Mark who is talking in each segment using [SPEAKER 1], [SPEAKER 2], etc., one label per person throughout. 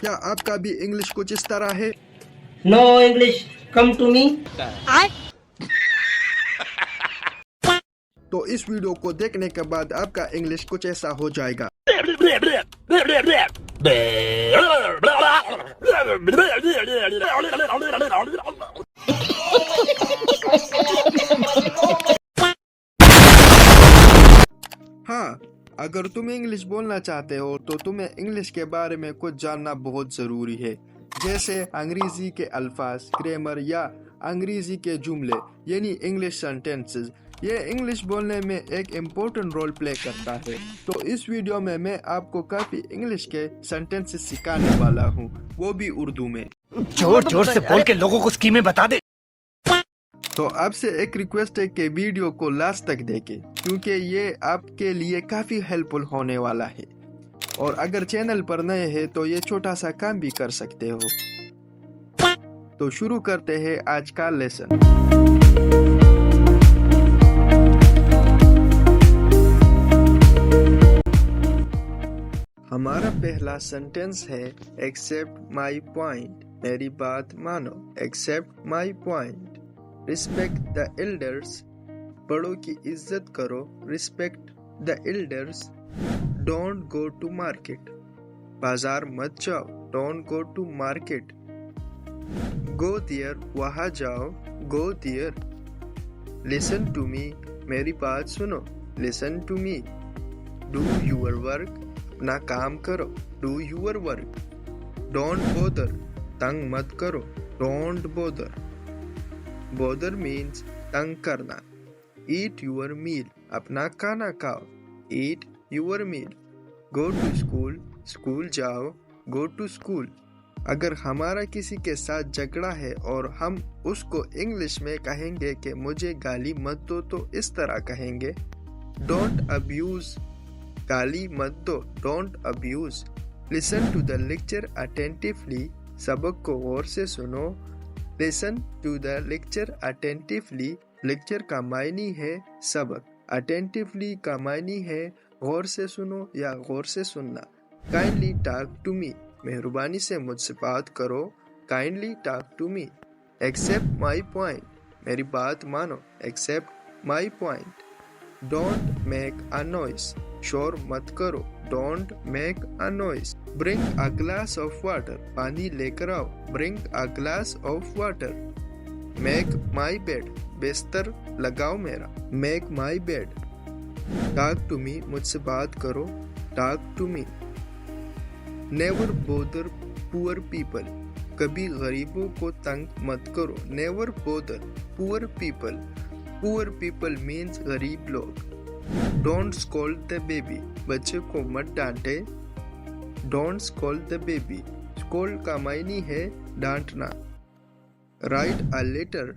[SPEAKER 1] क्या आपका भी इंग्लिश कुछ इस तरह है?
[SPEAKER 2] No English, come to me.
[SPEAKER 1] तो इस वीडियो को देखने के बाद आपका इंग्लिश कुछ ऐसा हो जाएगा। हाँ, अगर तुम इंग्लिश बोलना चाहते हो तो तुम्हें इंग्लिश के बारे में कुछ जानना बहुत जरूरी है, जैसे अंग्रेजी के अल्फाज, ग्रामर या अंग्रेजी के जुमले यानी इंग्लिश सेंटेंसेस। ये इंग्लिश बोलने में एक इम्पोर्टेंट रोल प्ले करता है। तो इस वीडियो में मैं आपको काफी इंग्लिश के सेंटेंसेस सिखाने वाला हूँ, वो भी उर्दू में।
[SPEAKER 3] जोर जोर से बोल के लोगों को स्कीमें बता दे।
[SPEAKER 1] तो आपसे एक रिक्वेस्ट है कि वीडियो को लास्ट तक देखें, क्योंकि ये आपके लिए काफी हेल्पफुल होने वाला है। और अगर चैनल पर नए हैं तो ये छोटा सा काम भी कर सकते हो। तो शुरू करते हैं आज का लेसन। हमारा पहला सेंटेंस है एक्सेप्ट माई पॉइंट, मेरी बात मानो। Accept my point. Respect the elders, बड़ों की इज्जत करो। Respect the elders. Don't go to market, बाजार मत जाओ। Don't go to market. Go there, वहां जाओ। Go there. Listen to me, मेरी बात सुनो। Listen to me. Do your work, अपना काम करो। Do your work. Don't bother, तंग मत करो। Don't bother. बोदर मीन्स तंग करना। ईट यूर मील, अपना खाना खाओ। Eat your meal. Go to school, school जाओ। Go to school. अगर हमारा किसी के साथ झगड़ा है और हम उसको इंग्लिश में कहेंगे कि मुझे गाली मत दो, तो इस तरह कहेंगे, डोंट अब्यूज, गाली मत दो। Don't abuse. Listen to the lecture attentively, सबक को गौर से सुनो। Listen to the lecture attentively. Lecture का मायनी है सबक, अटेंटिवली का मायनी है गौर से सुनो या गौर से सुनना। काइंडली टॉक टू मी, मेहरबानी से मुझसे बात करो। Kindly talk to me. Accept my point, मेरी बात मानो। Accept my point. Don't make a noise, शोर मत करो। Don't make a noise. Bring a glass of water, पानी लेकर आओ। Bring a glass of water. Make my bed, बिस्तर लगाओ मेरा। Make my bed. Talk to me, मुझसे बात करो। Talk to me. Never bother poor people, कभी गरीबों को तंग मत करो। Never bother poor people. Poor people means गरीब लोग। डोंट स्कोल्ड द बेबी, बच्चे को मत डांटे। Don't scold the baby. Scold का मायनी है डांटना। राइट अ लेटर,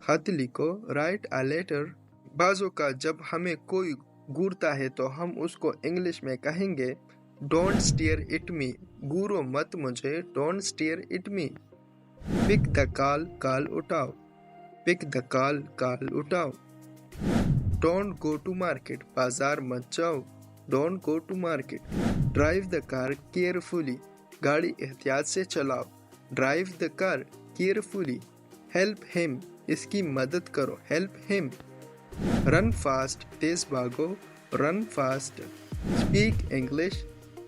[SPEAKER 1] खत लिखो। Write a letter. बाजों का जब हमें कोई घूरता है तो हम उसको इंग्लिश में कहेंगे, डोंट स्टेयर इट मी, घूरो मत मुझे। Don't stare it me. Pick the call, call उठाओ। पिक द कॉल, कॉल उठाओ। डोंट गो टू मार्केट, बाजार मत जाओ। Don't go to market. Drive the car carefully, गाड़ी एहतियात से चलाओ। Drive the car carefully. Help him, इसकी मदद करो। Help him. रन फास्ट, तेज भागो। Run fast. Speak English,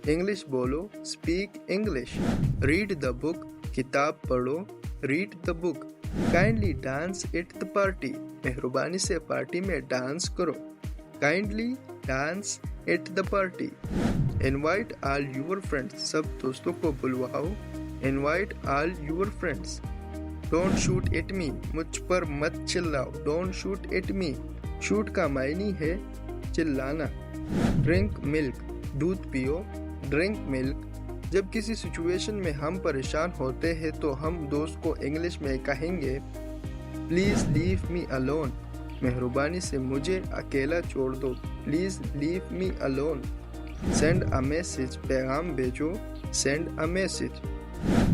[SPEAKER 1] English बोलो। Speak English. Read the book, किताब पढ़ो। Read the book. Kindly dance at the party, मेहरबानी से पार्टी में डांस करो। Kindly dance at the party. Invite all your friends, सब दोस्तों को बुलवाओ। Invite all your friends. Don't shoot at me, मुझ पर मत चिल्लाओ। Don't shoot at me. Shoot का मायनी है चिल्लाना। ड्रिंक मिल्क, दूध पियो। Drink milk. जब किसी सिचुएशन में हम परेशान होते हैं तो हम दोस्त को इंग्लिश में कहेंगे, प्लीज लीव मी अलोन, मेहरबानी से मुझे अकेला छोड़ दो। Please leave me alone. Send a message, पैगाम भेजो। Send a message.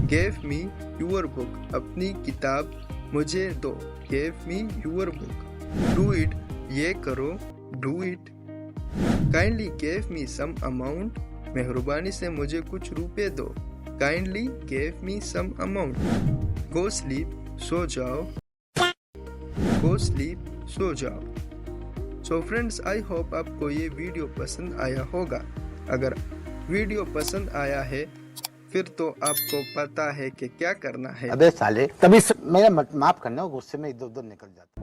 [SPEAKER 1] Give me your book, अपनी किताब मुझे दो। Give me your book. Do it, ये करो। Do it. Kindly give me some amount, मेहरबानी से मुझे कुछ रुपए दो। Kindly give me some amount. Go sleep, सो जाओ। गो स्लीप, सो जाओ। सो फ्रेंड्स, आई होप आपको ये वीडियो पसंद आया होगा। अगर वीडियो पसंद आया है फिर तो आपको पता है कि क्या करना है।
[SPEAKER 4] अबे साले, तभी मेरा माफ करना, गुस्से में इधर उधर निकल जाता।